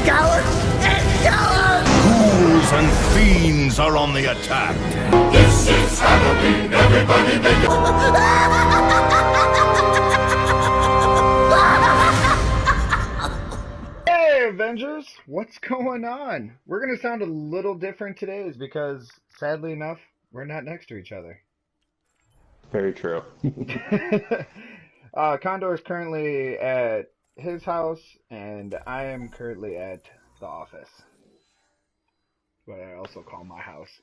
cowards and cowards! Ghouls and fiends are on the attack. This is Halloween, everybody make Hey Avengers, what's going on? We're gonna sound a little different today because, sadly enough, we're not next to each other. Very true. Condor is currently at his house, and I am currently at the office. What I also call my house.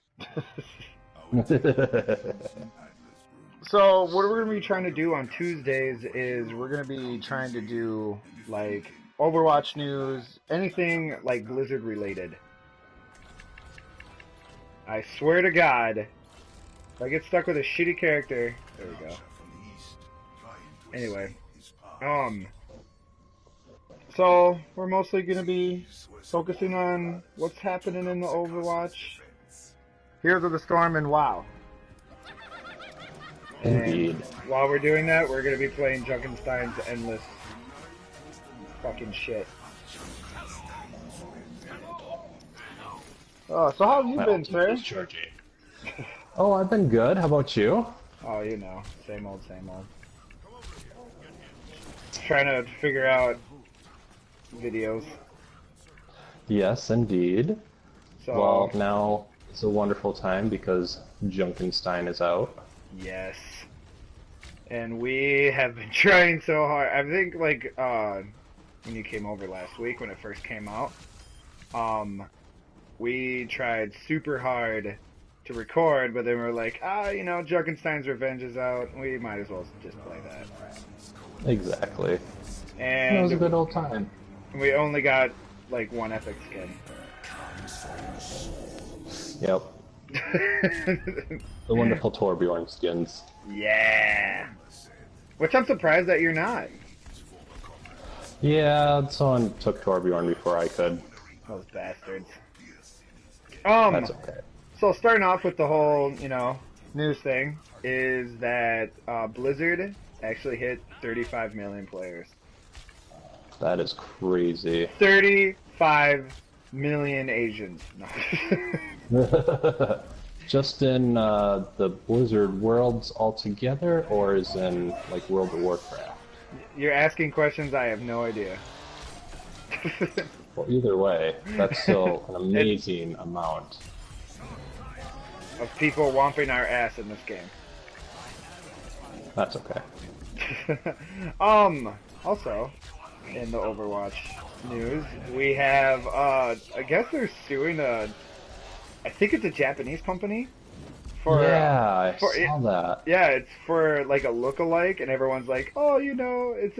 So what we're going to be trying to do on Tuesdays is we're going to be trying to do, like, Overwatch news, anything, like, Blizzard related. I swear to God, if I get stuck with a shitty character... There we go. Anyway. So, we're mostly going to be focusing on what's happening in the Overwatch, Heroes of the Storm, and WoW. Indeed. And while we're doing that, we're going to be playing Junkenstein's Endless fucking shit. Oh, so how have you been, sir? Oh, I've been good. How about you? Oh, you know, same old, same old. Trying to figure out videos. Yes, indeed. So, Well, now it's a wonderful time because Junkenstein is out. yes. And we have been trying so hard. I think, like, when you came over last week, when it first came out, we tried super hard to record, but then we were like, you know, Junkenstein's Revenge is out. We might as well just play that. Exactly. And It was a good old time. we only got, like, one epic skin. Yep. The wonderful Torbjorn skins. Yeah. Which I'm surprised that you're not. Yeah, someone took Torbjorn before I could. Those bastards. That's okay. So starting off with the whole, you know, news thing is that Blizzard actually hit 35 million players. That is crazy. 35 million Asians. No. Just in the Blizzard worlds altogether, or is in like World of Warcraft? You're asking questions I have no idea. Well, either way, that's still an amazing amount. Of people whomping our ass in this game. That's okay. Also, in the Overwatch news, we have, I guess they're suing I think it's a Japanese company. Yeah, I saw that. Yeah, it's for, like, a look-alike, and everyone's like, oh, you know, it's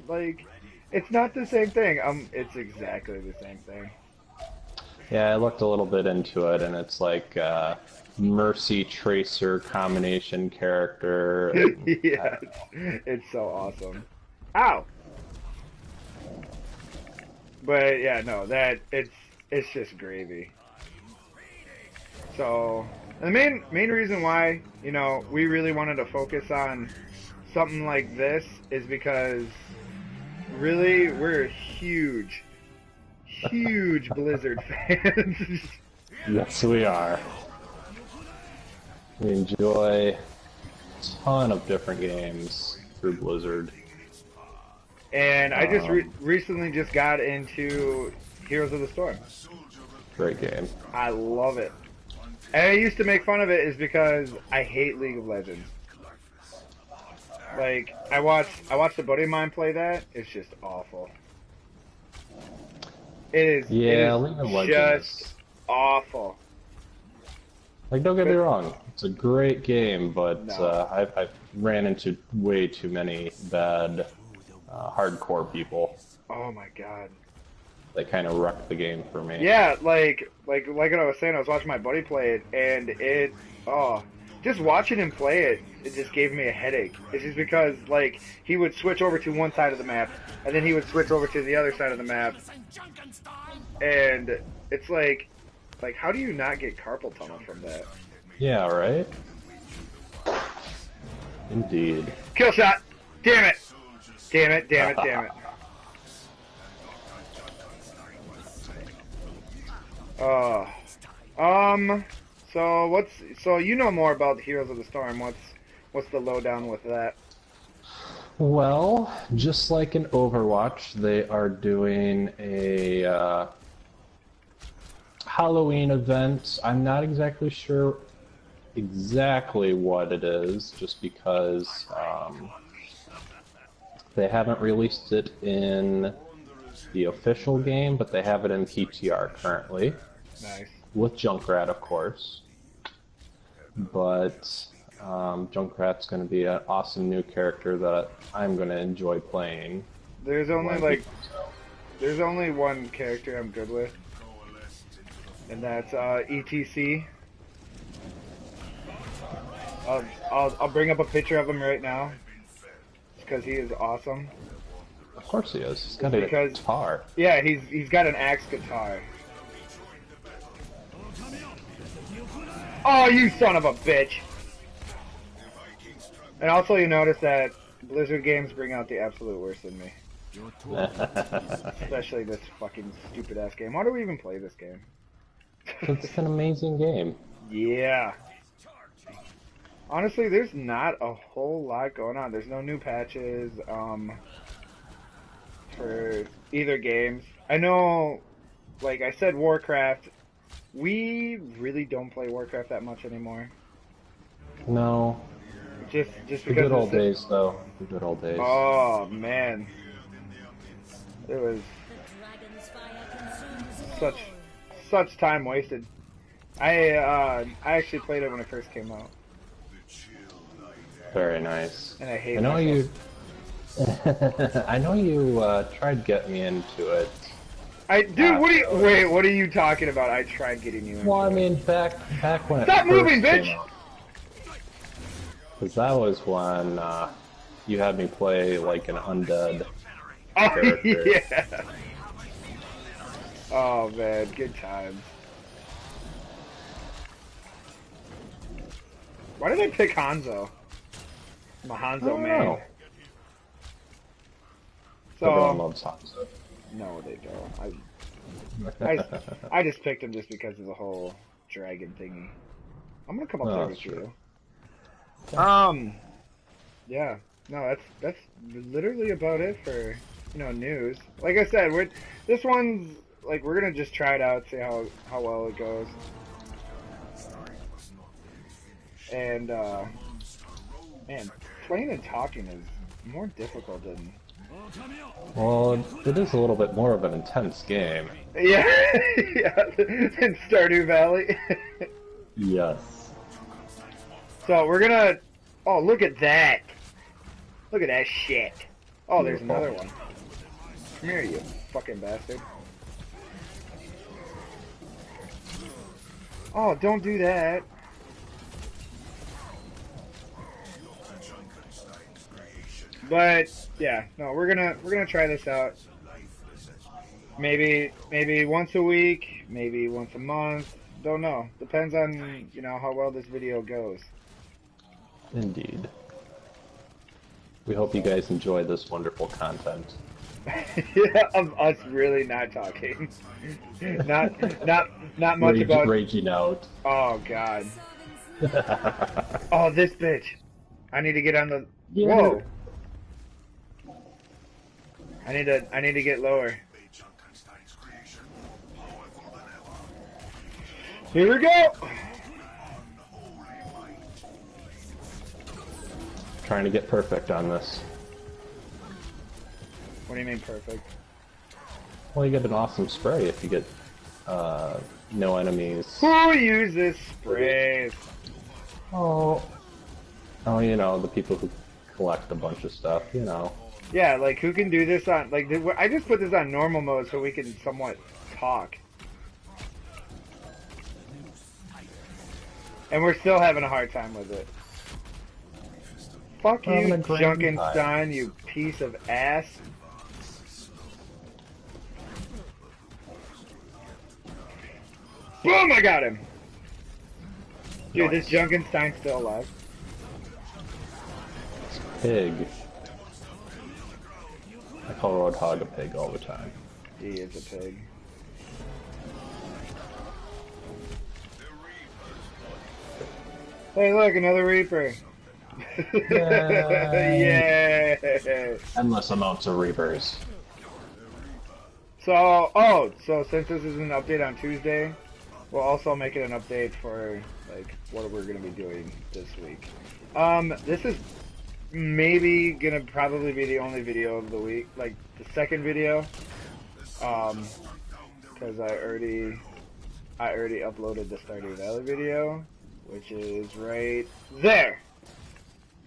like, it's not the same thing. It's exactly the same thing. Yeah, I looked a little bit into it, and it's like Mercy Tracer combination character. Yeah, it's so awesome. Ow! But yeah, no, it's just gravy. So the main reason why, you know, we really wanted to focus on something like this is because really we're huge Blizzard fans. Yes, we are. We enjoy a ton of different games through Blizzard. And I just recently just got into Heroes of the Storm. Great game. I love it. And I used to make fun of it is because I hate League of Legends. Like, I watched a buddy of mine play that. It's just awful. It is. Yeah, it is League of Legends. just awful. Like, don't get me wrong, it's a great game, but No. I've ran into way too many bad hardcore people Oh my god. that kind of wrecked the game for me. Yeah, like what I was saying, I was watching my buddy play it, and just watching him play it, it just gave me a headache. It's just because, like, he would switch over to one side of the map, and then he would switch over to the other side of the map, and it's like, how do you not get carpal tunnel from that? Yeah, right? Indeed. Kill shot! Damn it! Damn it, damn it, damn it. So you know more about Heroes of the Storm. What's the lowdown with that? Well, just like in Overwatch, they are doing a Halloween event. I'm not exactly sure exactly what it is, just because they haven't released it in the official game, but they have it in PTR currently. Nice. With Junkrat, of course. But Junkrat's going to be an awesome new character that I'm going to enjoy playing. There's only one character I'm good with, and that's ETC. I'll bring up a picture of him right now, because he is awesome. Of course he is. He's got a guitar. Yeah, he's got an axe guitar. Oh, you son of a bitch! And also, you notice that Blizzard games bring out the absolute worst in me. Especially this fucking stupid ass game. Why do we even play this game? It's an amazing game. Yeah. Honestly, there's not a whole lot going on. There's no new patches for either games. I know, like I said, Warcraft. We really don't play Warcraft that much anymore. No. Just because the good old days, though. The good old days. Oh man, it was such time wasted. I actually played it when it first came out. Very nice. And I hate I know myself. I know you tried getting me into it. Dude, what are you talking about? I tried getting you into Well, I it. mean, back when Stop moving, bitch! Because that was when you had me play like an undead Oh character. yeah. Oh man, good times. Why did I pick Hanzo? I'm a Hanzo man. Know. Everyone So loves Hanzo. no, they don't. I just picked him just because of the whole dragon thingy. I'm gonna come up there with true. you. Yeah. No, that's literally about it for news. Like I said, this one's like we're gonna just try it out, see how well it goes. And man, playing and talking is more difficult than. Well, it is a little bit more of an intense game. Yeah, yeah, in Stardew Valley. Yes. So we're gonna. Oh, look at that! Look at that shit! Oh, there's another one. Come here, you fucking bastard! Oh, don't do that! But yeah, no, we're gonna try this out. Maybe once a week, maybe once a month. Don't know. Depends on how well this video goes. Indeed. We hope you guys enjoy this wonderful content. Yeah, of us really not talking. not much about raging out. Oh god. Oh, this bitch. I need to get on the. Yeah. Whoa. I need to get lower. Here we go. Trying to get perfect on this. What do you mean perfect? Well, you get an awesome spray if you get no enemies. Who uses sprays? Oh, the people who collect a bunch of stuff, Yeah, like who can do this on like I just put this on normal mode so we can somewhat talk. And we're still having a hard time with it. Fuck you, Junkenstein, you piece of ass. Boom, I got him! Dude, this Junkenstein's still alive. Pig. I call Roadhog a pig all the time. He is a pig. Hey, look, another Reaper. Yay. Yeah. Endless amounts of Reapers. So, so since this is an update on Tuesday, we'll also make it an update for like what we're gonna be doing this week. This is maybe gonna probably be the only video of the week, like the second video, because I already uploaded the Stardew Valley video, which is right there.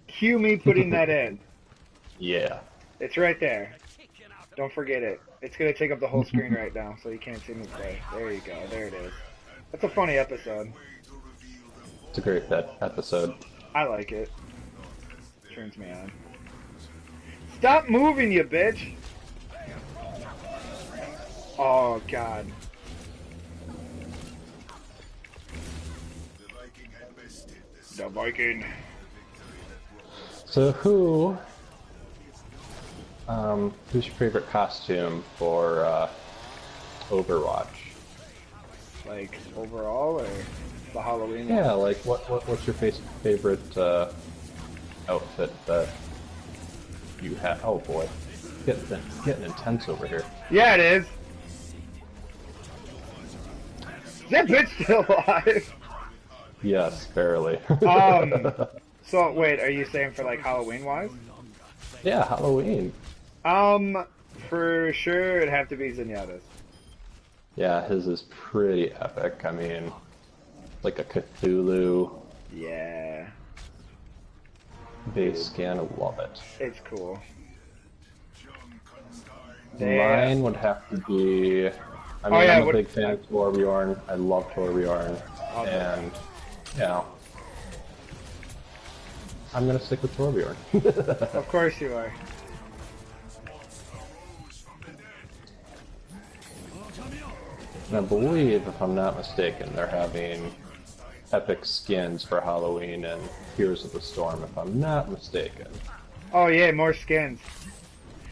Cue me putting that in. Yeah. It's right there. Don't forget it. It's gonna take up the whole screen right now, so you can't see me play. There you go. There it is. That's a funny episode. It's a great episode. I like it. Turns me on. Stop moving, you bitch! Oh, God. The Viking. So who's your favorite costume for Overwatch? Like, overall, or the Halloween? Yeah, like what's your favorite outfit that you have? Oh boy, getting intense over here. Yeah, it is. Is that bitch still alive? Yes, barely. So wait, are you saying for like Halloween wise? Yeah, Halloween. For sure it'd have to be Zenyatta's. Yeah, his is pretty epic. I mean, like a Cthulhu Yeah, base skin. I love it. it's cool. Mine would have to be. I mean, I'm a big fan of Torbjorn. I love Torbjorn, and yeah, I'm gonna stick with Torbjorn. Of course you are. And I believe, if I'm not mistaken, they're having epic skins for Halloween and Heroes of the Storm, if I'm not mistaken. Oh yeah, more skins.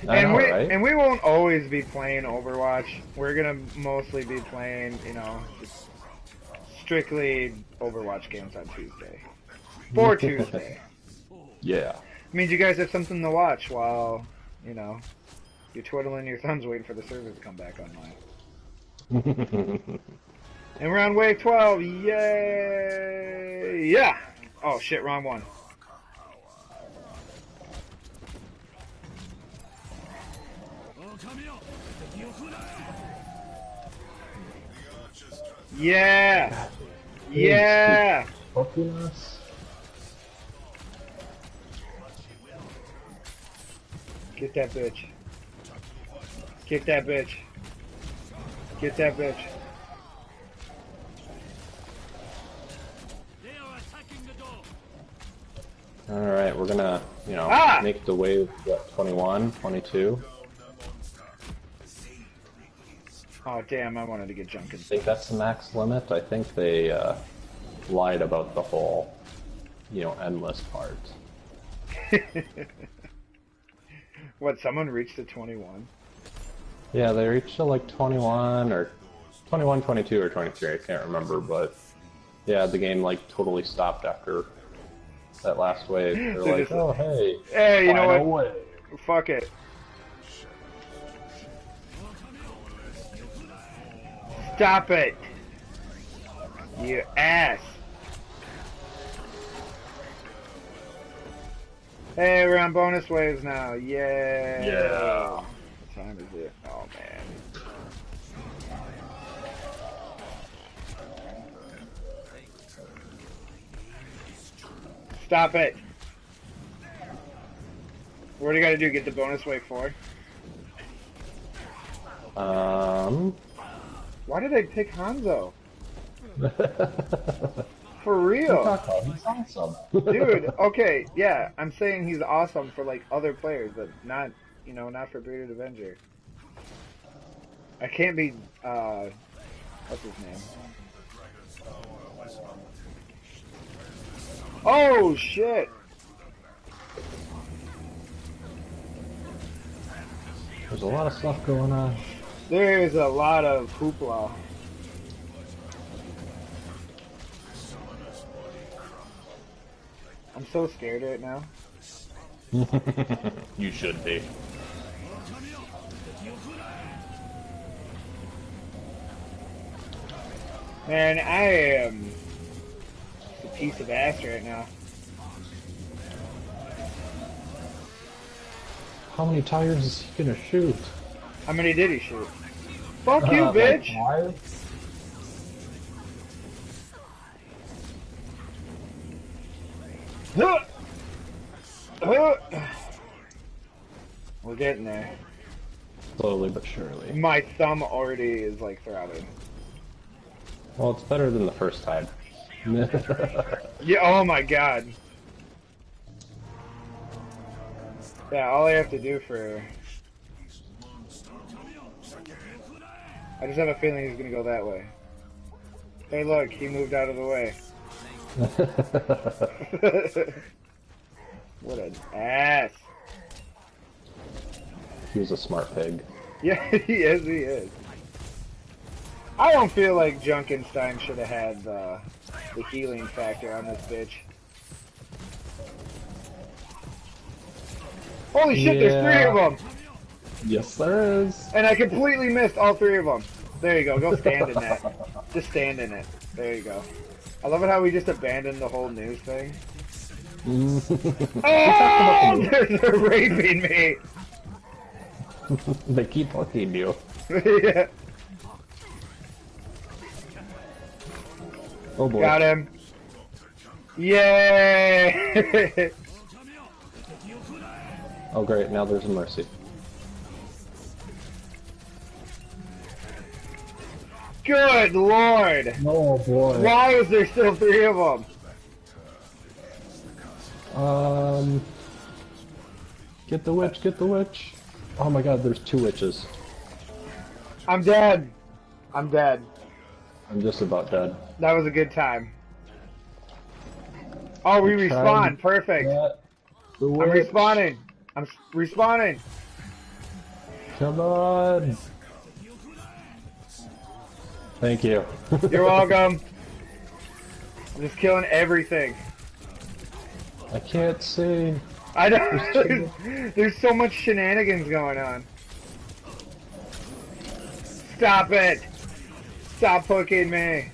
I know, right? And we won't always be playing Overwatch. We're gonna mostly be playing, you know, just strictly Overwatch games on Tuesday. For Tuesday. Yeah. Means you guys have something to watch while, you know, you're twiddling your thumbs waiting for the servers to come back online. And we're on wave 12, yay! Yeah! Oh shit, wrong one. Yeah! Yeah! Fucking us. Get that bitch. Get that bitch. Get that bitch. Alright, we're gonna, you know, make the wave, what, 21, 22? Oh damn, I wanted to get Junkin. I think that's the max limit. I think they lied about the whole, you know, endless part. What, someone reached the 21? Yeah, they reached to like 21 or 21, 22 or 23, I can't remember, but yeah, the game like totally stopped after that last wave. They're like, just, oh hey, hey, you know what? Wave. Fuck it. Stop it! You ass! Hey, we're on bonus waves now. Yay! Yeah. What time is it? Oh man. Stop it! What do you gotta do? Get the bonus wave 4? Why did I pick Hanzo? For real? He's awesome. Dude, okay, yeah, I'm saying he's awesome for like other players, but not, you know, not for Bearded Avenger. I can't be, what's his name? Oh, shit! There's a lot of stuff going on. There's a lot of hoopla. I'm so scared right now. You should be. Man, I am a piece of ass right now. How many tires is he gonna shoot? How many did he shoot? Fuck you, Like bitch! 5? Huh. Huh. We're getting there. Slowly but surely. My thumb already is like throbbing. Well, it's better than the first time. Yeah, oh my god. Yeah, all I have to do for... I just have a feeling he's gonna go that way. Hey look, he moved out of the way. What an ass. He was a smart pig. Yeah, he is. I don't feel like Junkenstein should have had the healing factor on this bitch. Holy shit, there's 3 of them! Yes, there is. And I completely missed all 3 of them. There you go, go stand in that. Just stand in it. There you go. I love it how we just abandoned the whole news thing. Oh! They're raping me! They keep hooking you. Yeah. Oh boy. Got him. Yay! Oh great, now there's a mercy. Good lord! Oh boy. Why is there still 3 of them? Get the witch, get the witch. Oh my god, there's 2 witches. I'm dead. I'm dead. I'm just about dead. That was a good time. Oh, we respawn. Perfect. The I'm witch. respawning. I'm respawning. Come on. Thank you. You're welcome. I'm just killing everything. I can't see. I know. There's so much shenanigans going on. Stop it. Stop hooking me.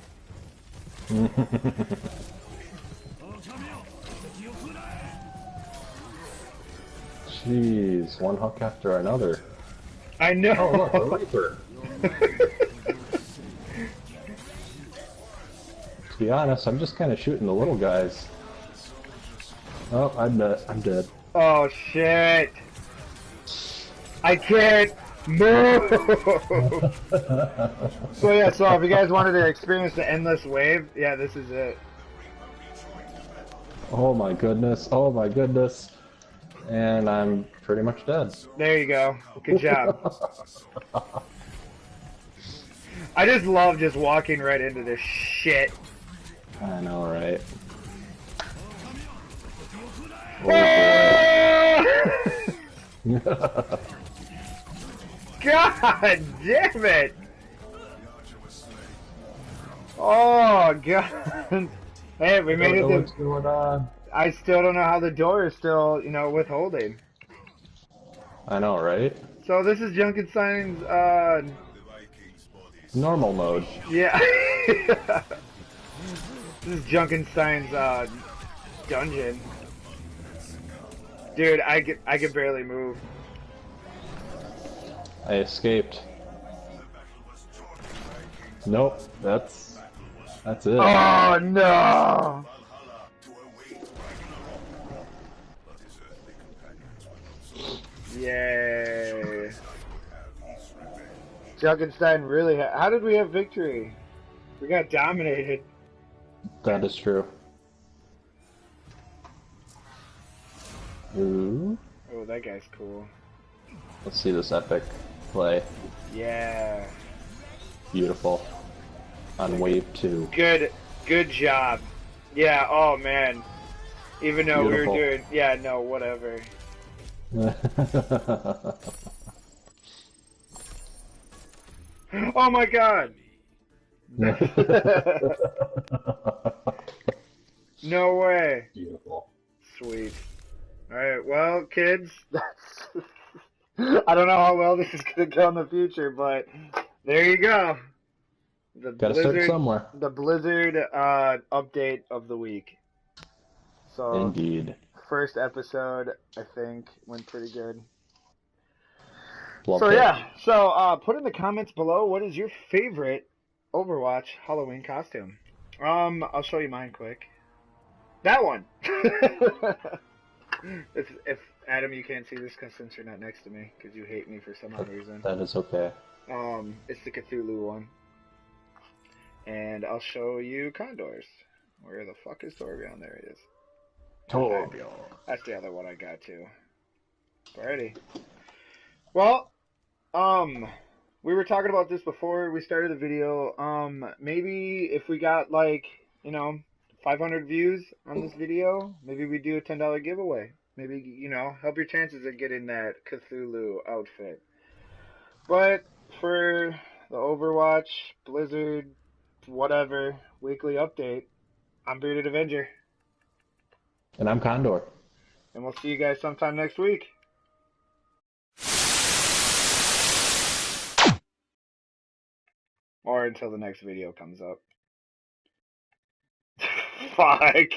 Jeez, one hook after another. I know. Oh, look, a Reaper. To be honest, I'm just kind of shooting the little guys. Oh, I'm dead. I'm dead. Oh shit. I can't move. So yeah, so if you guys wanted to experience the endless wave, yeah, this is it. Oh my goodness. Oh my goodness. And I'm pretty much dead. There you go. Good job. I just love just walking right into this shit. I know, right? Oh, God damn it! Oh God! Hey, we made it to. What's going on? I still don't know how the door is still, you know, withholding. I know, right? So this is Junkenstein's, Normal mode. yeah. This is Junkenstein's, dungeon. Dude, I could barely move. I escaped. Nope, that's it. Oh no! Yay! Junkenstein really how did we have victory? We got dominated. That is true. Ooh. Oh, that guy's cool. Let's see this epic play. Yeah. Beautiful. On wave 2. Good job. Yeah, oh man. Even though Beautiful. we were doing, yeah, no, whatever. Oh my god! No way. Beautiful. Sweet. Alright, well, kids, I don't know how well this is going to go in the future, but there you go. The Gotta start somewhere. The Blizzard update of the week. So, Indeed. first episode, I think, went pretty good. Love So it. yeah, so put in the comments below what is your favorite Overwatch Halloween costume. I'll show you mine quick. That one. if Adam, you can't see this since you're not next to me because you hate me for some odd reason. That is okay. It's the Cthulhu one, and I'll show you Condor's. Where the fuck is Torbjorn? There he is. Torbjorn. That's the other one I got too. Alrighty. Well, we were talking about this before we started the video. Maybe if we got 500 views on this video, maybe we do a $10 giveaway. Maybe, help your chances of getting that Cthulhu outfit. But for the Overwatch, Blizzard, whatever, weekly update, I'm Bearded Avenger. And I'm Condor. And we'll see you guys sometime next week. Or until the next video comes up. Fuck.